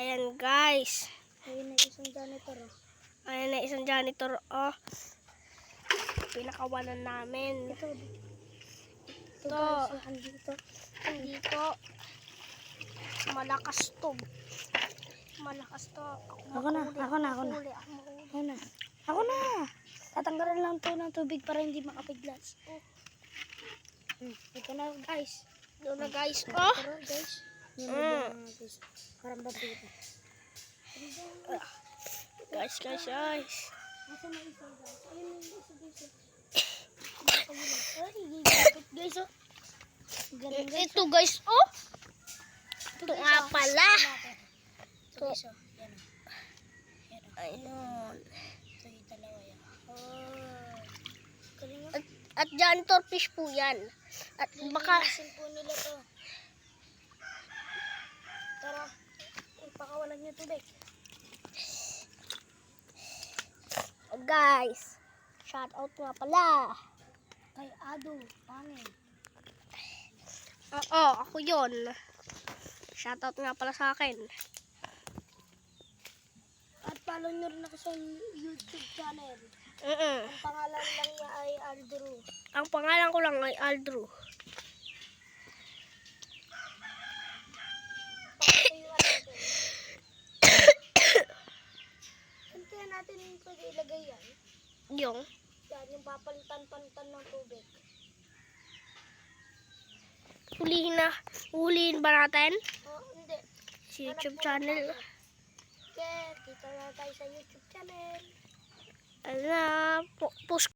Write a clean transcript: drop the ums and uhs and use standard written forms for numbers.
Ayan guys. Ayun na isang janitor. Ayan na isang janitor. Oh. Pinakawalan namin. Ito Ito. guys, andito. Dito. Malakas to. Malakas to. Ako na. Tatanggalan lang to ng tubig para hindi makapiglas. Ito na guys. Ito na guys. Oh. Ito guys. Guys. Parang babito. Guys. Nasaan na isa guys? Ayun na isa guys. Ay, gigipit guys oh. Galing guys. Ito guys. Oh. Ito guys, nga oh. pala. Ito guys oh. Yan oh. Yan oh. Ayun. Ito yung dalawa yan. Oh. Galing oh. At janitor fish po yan. At baka linisin po nila to. Tara. Ipakawalan niyo tubig. oh, guys. Shout out nga pala. Kay Ado. Pangin. Oo, ako yun. Shout out nga pala sa akin. At follow nyo rin ako sa YouTube channel. Mm-mm. Ang pangalan lang niya ay Aldro. Ang pangalan ko lang ay Aldro. Pakatuyuan natin. Saan kaya natin pwede ilagay yan? Yung Yan, yung papalitan-palitan ng tubig. hulihin ba natin? Oh, hindi. Sa YouTube channel. Okay, kita na tayo sa YouTube channel. Ano na, post